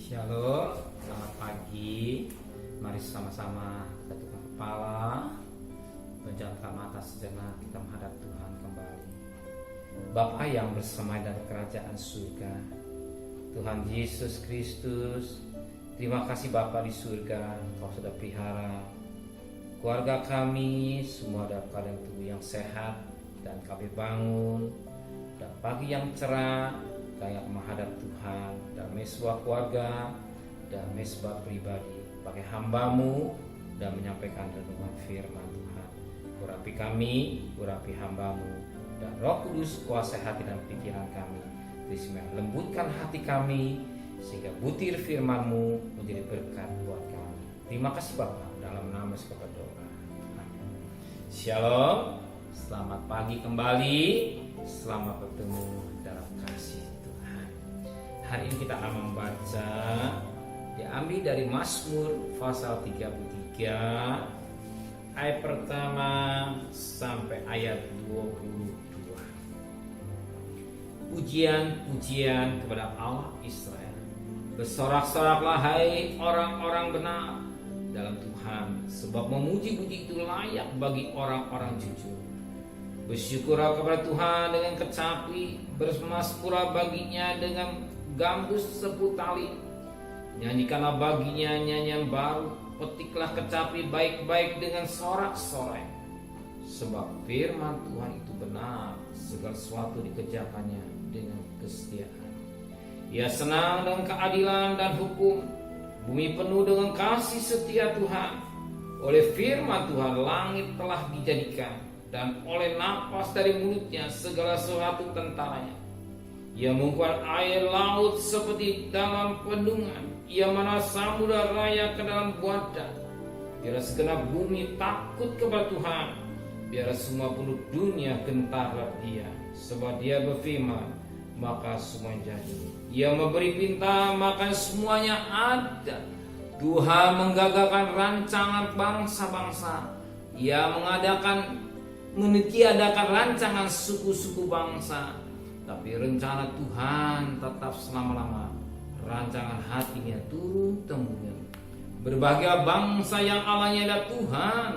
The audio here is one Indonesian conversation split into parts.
Shalom, selamat pagi. Mari sama-sama kita tundukkan kepala, pejamkan mata sejenak, kita menghadap Tuhan kembali. Bapa yang bersama dalam kerajaan surga, Tuhan Yesus Kristus, terima kasih Bapa di surga, Kau sudah pelihara keluarga kami semua dalam keadaan tubuh yang sehat, dan kami bangun dan pagi yang cerah kayak menghadap Tuhan dan sebuah keluarga dan sebuah pribadi pakai hamba-Mu dan menyampaikan renungan firman Tuhan. Urapi kami, urapi hamba-Mu, dan Roh Kudus kuasai hati dan pikiran kami. Bismillah, lembutkan hati kami sehingga butir firman-Mu menjadi berkat buat kami. Terima kasih Bapa, dalam nama Yesus berdoa. Amin. Shalom, selamat pagi kembali, selamat bertemu dalam kasih Tuhan. Hari ini kita akan membaca, diambil dari Mazmur pasal 33 ayat pertama sampai ayat 22. Pujian-pujian kepada Allah Israel. Bersorak-soraklah hai orang-orang benar dalam Tuhan, sebab memuji-puji itu layak bagi orang-orang jujur. Bersyukurlah kepada Tuhan dengan kecapi, bersemasmurlah baginya dengan gambus seputali. Nyanyikanlah baginya nyanyian baru, petiklah kecapi baik-baik dengan sorak-sorai. Sebab firman Tuhan itu benar, segala sesuatu dikerjakannya dengan kesetiaan. Ia senang dengan keadilan dan hukum, bumi penuh dengan kasih setia Tuhan. Oleh firman Tuhan langit telah dijadikan, dan oleh napas dari mulutnya segala sesuatu tentaranya. Ia mengukur air laut seperti dalam pendungan, ia menaruh samudra raya ke dalam wadah. Biar segenap bumi takut kepada Tuhan, biar semua penduduk dunia gentar Dia. Sebab Dia berfirman, maka semuanya jadi. Ia memberi perintah, maka semuanya ada. Tuhan menggagalkan rancangan bangsa-bangsa. Ia meniadakan rancangan suku-suku bangsa. Tapi rencana Tuhan tetap selama-lama, rancangan hatinya turun-temurun. Berbahagia bangsa yang Allahnya adalah Tuhan,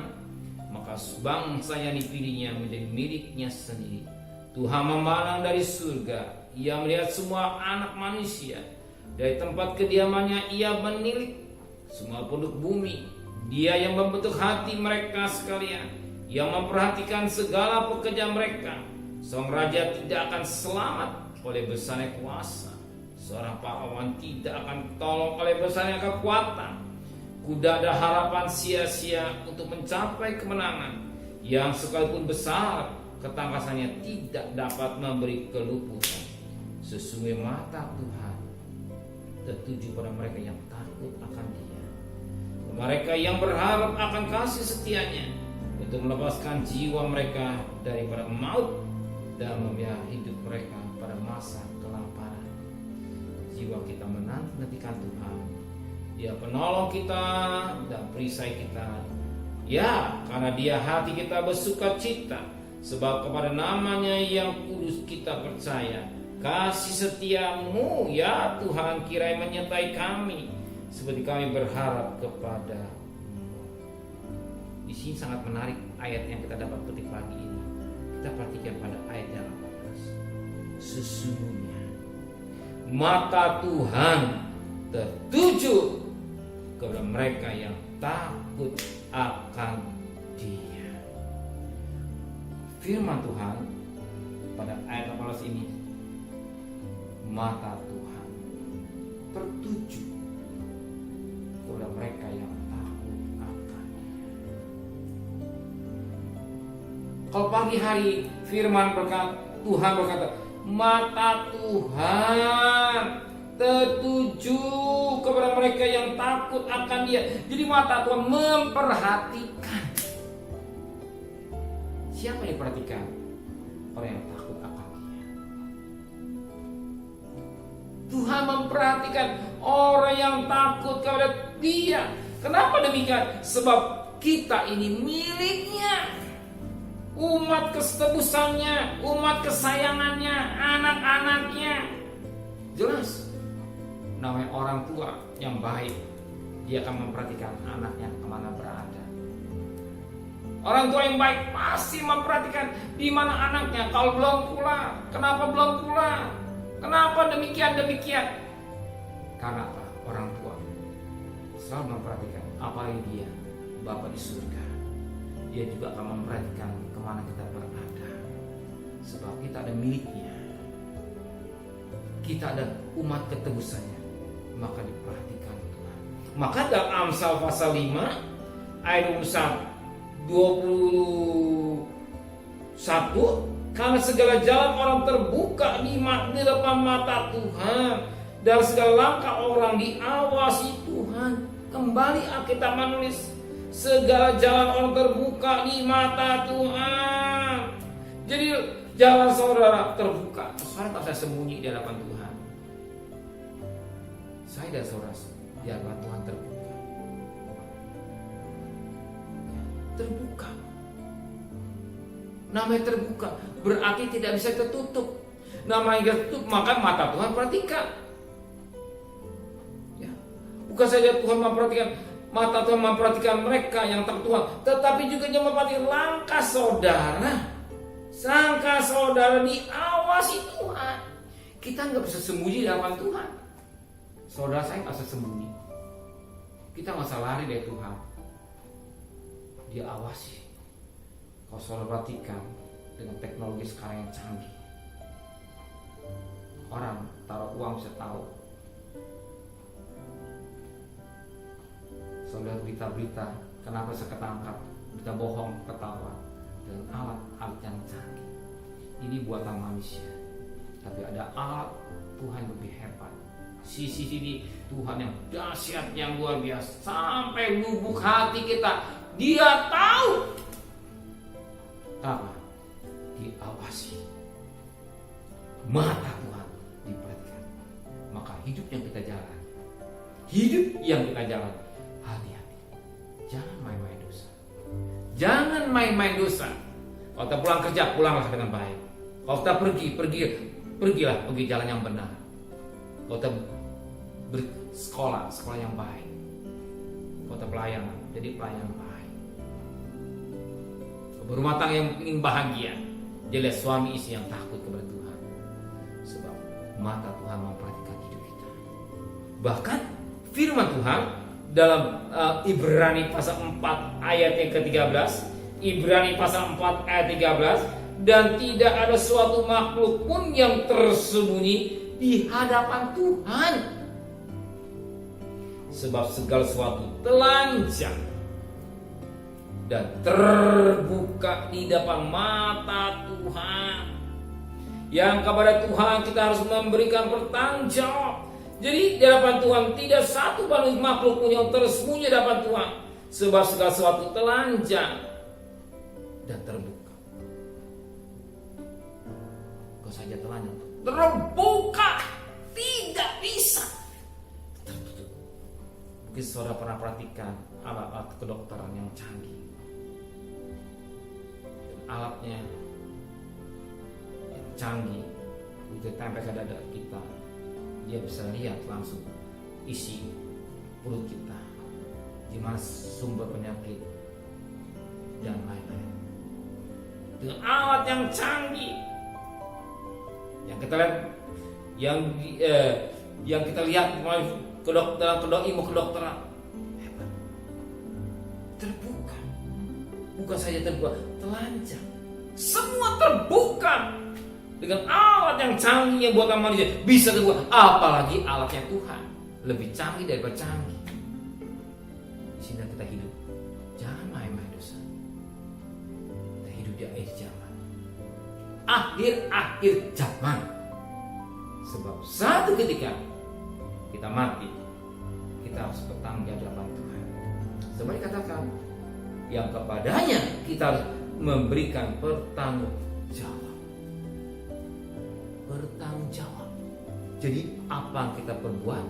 maka bangsa yang dipilihnya menjadi miliknya sendiri. Tuhan memandang dari surga, Ia melihat semua anak manusia. Dari tempat kediamannya Ia menilik semua penduduk bumi. Dia yang membentuk hati mereka sekalian, Ia memperhatikan segala pekerjaan mereka. Seorang raja tidak akan selamat oleh besarnya kuasa, seorang pahlawan tidak akan tolong oleh besarnya kekuatan. Kuda ada harapan sia-sia untuk mencapai kemenangan, yang sekalipun besar ketangkasannya tidak dapat memberi keluputan. Sesungguhnya mata Tuhan tertuju pada mereka yang takut akan Dia, mereka yang berharap akan kasih setianya, untuk melepaskan jiwa mereka daripada maut dan memelihara hidup mereka pada masa kelaparan. Jiwa kita menantikan Tuhan, Dia penolong kita dan perisai kita. Ya, karena Dia hati kita bersuka cita, sebab kepada nama-Nya yang kudus kita percaya. Kasih setiamu ya Tuhan kiranya menyertai kami, seperti kami berharap kepada-Mu. Di sini sangat menarik ayat yang kita dapat petik pagi ini. Kita perhatikan pada ayat yang 18. Sesungguhnya mata Tuhan tertuju kepada mereka yang takut akan Dia. Firman Tuhan pada ayat 18 ini, mata Tuhan tertuju kepada mereka yang takut akan Dia. Kalau pagi hari firman Tuhan berkata, mata Tuhan tertuju kepada mereka yang takut akan Dia. Jadi mata Tuhan memperhatikan. Siapa yang diperhatikan? Orang yang takut akan Dia. Tuhan memperhatikan orang yang takut kepada Dia. Kenapa demikian? Sebab kita ini miliknya. Umat ketebusannya, umat kesayangannya, anak-anaknya. Jelas. Namanya orang tua yang baik, dia akan memperhatikan anaknya kemana berada. Orang tua yang baik pasti memperhatikan di mana anaknya. Kalau belum pulang, kenapa belum pulang? Kenapa demikian? Karena apa? Orang tua selalu memperhatikan apa yang dia, Bapa di surga. Dia juga akan memperhatikan kemana kita berada. Sebab kita ada miliknya. Kita ada umat ketebusannya. Maka diperhatikan Tuhan. Maka dalam Amsal pasal 5 ayat 21, karena segala jalan orang terbuka di depan mata Tuhan, dan segala langkah orang diawasi Tuhan. Kembali Alkitab menulis, segala jalan orang terbuka di mata Tuhan. Jadi jalan saudara terbuka. Saudara tak saya sembunyi di hadapan Tuhan. Saya dan saudara di hadapan Tuhan terbuka. Terbuka. Namanya terbuka berarti tidak bisa tertutup. Namanya tertutup maka mata Tuhan perhatikan. Ya. Bukan saja Tuhan memperhatikan, mata Tuhan memperhatikan mereka yang tak Tuhan, tetapi juga dia memperhatikan langkah saudara. Langkah saudara diawasi Tuhan. Kita nggak bisa sembunyi di hadapan Tuhan. Saudara saya nggak bisa sembunyi. Kita nggak usah lari dari Tuhan. Dia awasi. Kalau saudara perhatikan dengan teknologi sekarang yang canggih, orang taruh uang bisa tahu. Saudara berita-berita, kenapa saya ketangkap, berita bohong ketahuan dengan alat-alat yang canggih. Ini buatan manusia, tapi ada alat Tuhan lebih hebat. Sisi Tuhan yang dahsyat, yang luar biasa, sampai lubuk hati kita. Dia tahu. Apa? Diawasi. Mata Tuhan diperhatikan. Maka hidup yang kita jalan, hati-hati. Jangan main-main dosa. Jangan main-main dosa. Kalau kita pulang kerja, pulanglah dengan baik. Kalau kita pergilah jalan yang benar. Kalau kita bersekolah yang baik. Kalau kita pelayanan, jadi pelayanan baik. Berumah tangga yang ingin bahagia, dia lihat suami istri yang takut kepada Tuhan. Sebab mata Tuhan memperhatikan hidup kita. Bahkan firman Tuhan dalam Ibrani pasal 4 ayat yang ke-13, Ibrani pasal 4 ayat 13, dan tidak ada suatu makhluk pun yang tersembunyi di hadapan Tuhan. Sebab segala sesuatu telanjang dan terbuka di depan mata Tuhan. Yang kepada Tuhan kita harus memberikan pertanggungjawab. Jadi di hadapan Tuhan tidak satu makhluk pun yang tersembunyi di hadapan Tuhan. Sebab segala sesuatu telanjang dan terbuka. Kau saja telanjang, terbuka, tidak bisa tertutup. Mungkin saudara pernah perhatikan alat-alat kedokteran yang canggih. Alatnya yang canggih itu tempel ke dada kita, dia bisa lihat langsung isi perut kita, di mana sumber penyakit dan lain-lain. Dengan alat yang canggih yang kita lihat, yang kita lihat ilmu kedokteran hebat, terbuka. Bukan saja terbuka, telanjang. Semua terbuka dengan alat yang canggih yang buatan manusia bisa terbuka. Apalagi alatnya Tuhan lebih canggih daripada canggih. Di sini kita hidup. Jangan main-main dosa. Kita hidup di akhir zaman. Akhir zaman. Sebab satu ketika kita mati, kita harus bertanggung jawab di hadapan Tuhan. Sebab dikatakan, yang kepadanya kita harus memberikan pertanggungjawab. Jadi apa yang kita perbuat,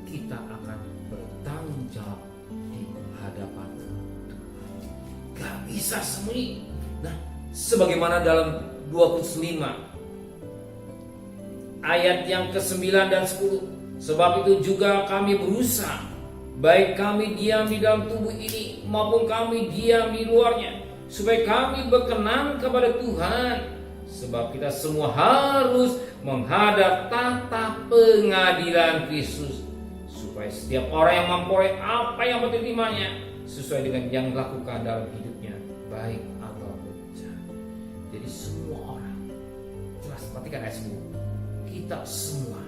kita akan bertanggung jawab di hadapan Tuhan. Gak bisa sembunyi. Nah, sebagaimana dalam 25 ayat yang ke-9 dan 10, Sebab itu juga kami berusaha, baik kami diam di dalam tubuh ini maupun kami diam di luarnya, supaya kami berkenan kepada Tuhan. Sebab kita semua harus menghadap tahta pengadilan Kristus, supaya setiap orang yang memperoleh apa yang diterimanya sesuai dengan yang dilakukan dalam hidupnya, baik atau jahat. Jadi semua orang, jelas perhatikan ayat 10, kita semua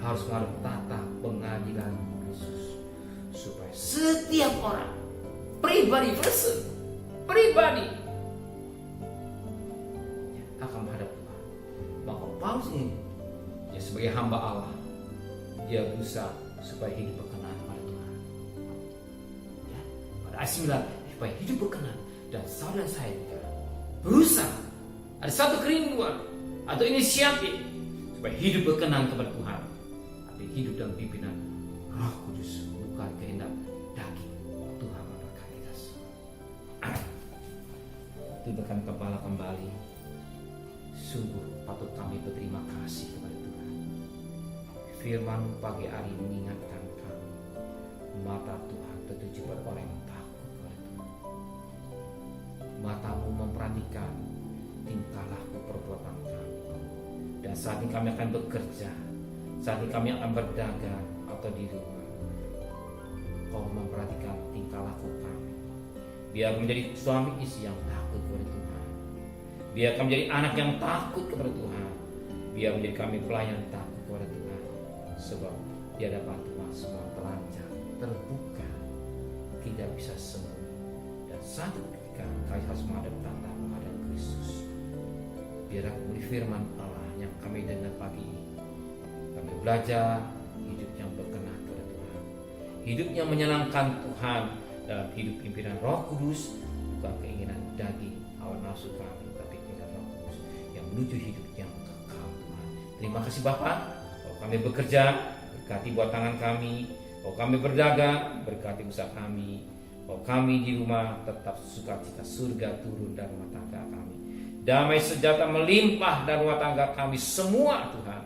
harus menghadap tahta pengadilan Kristus, supaya setiap orang, pribadi akan menghadap Tuhan. Maka Paulus ini, ya sebagai hamba Allah, dia berusaha supaya hidup berkenan pada Tuhan. Ya, pada ayat 9, supaya hidup berkenan. Dan saudara saya juga berusaha, ada satu kerinduan atau inisiatif supaya hidup berkenan kepada Tuhan, tapi hidup dalam pimpinan Roh Kudus, bukan kehendak daging. Tuhan memberkati kita semua. Tundukkan kepala kembali. Sungguh patut kami berterima kasih kepada Tuhan. Firman pagi hari mengingatkan kami, mata Tuhan tertuju pada orang yang takut kepada Tuhan. Matamu memperhatikan tingkah laku perbuatan kami. Dan saat ini kami akan bekerja, saat ini kami akan berdagang atau di rumah, Kau memperhatikan tingkah laku kami. Biar menjadi suami istri yang takut kepada Tuhan. Biar kami menjadi anak yang takut kepada Tuhan. Biar menjadi kami pelayan takut kepada Tuhan. Sebab di hadapan Tuhan semua telanjang, terbuka, tidak bisa sembunyi. Dan satu ketika kami harus menghadap tahta menghadap Kristus. Biar aku firman Allah yang kami dengar pagi ini, kami belajar hidup yang berkenan kepada Tuhan, hidup yang menyenangkan Tuhan dalam hidup pimpinan Roh Kudus, bukan keinginan daging hawa nafsu kami, tapi keinginan Roh Kudus yang menuju hidup yang kekal Tuhan. Terima kasih Bapa. Kalau kami bekerja, berkati buat tangan kami. Kalau kami berdagang, berkati usaha kami. Kalau kami di rumah, tetap sukacita surga turun dari rumah tangga kami. Damai sejahtera melimpah dari rumah tangga kami semua Tuhan.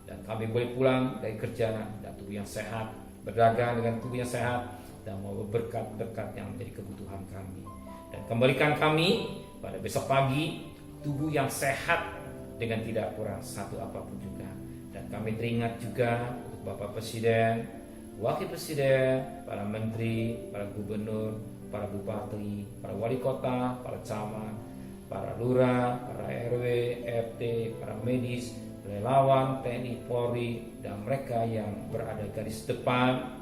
Dan kami boleh pulang dari kerja dan tubuh yang sehat, berdagang dengan tubuh yang sehat, dan mau berkat-berkat yang menjadi kebutuhan kami. Dan kembalikan kami pada besok pagi tubuh yang sehat dengan tidak kurang satu apapun juga. Dan kami teringat juga untuk Bapak Presiden, Wakil Presiden, para menteri, para gubernur, para bupati, para wali kota, para camat, para lurah, para RW, RT, para medis, relawan, TNI, Polri, dan mereka yang berada garis depan.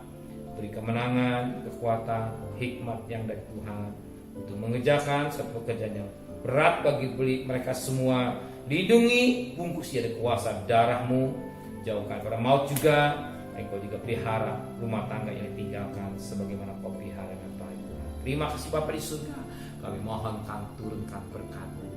Beri kemenangan, kekuatan, hikmat yang dari Tuhan untuk mengerjakan satu pekerjaan yang berat bagi mereka semua. Lindungi, bungkus dia dengan kuasa darah-Mu, jauhkan pada maut juga. Engkau juga pelihara rumah tangga yang ditinggalkan sebagaimana Kau pelihara dengan baik Tuhan. Terima kasih Bapa di surga. Kami mohonkan turunkan berkat-Mu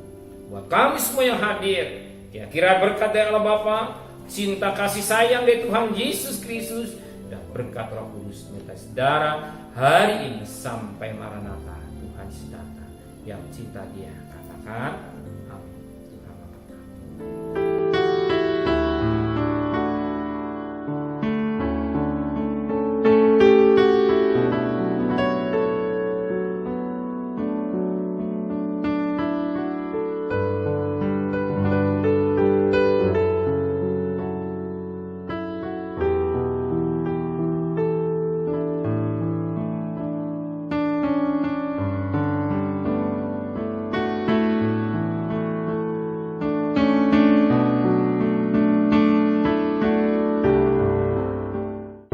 buat kami semua yang hadir. Kira-kira berkat dari Allah Bapa, cinta kasih sayang dari Tuhan Yesus Kristus, dan berkat Roh Kudus menyertai saudara hari ini sampai Maranatha. Tuhan Yesus datang. Yang cinta Dia katakan amin. Tuhan memberkati.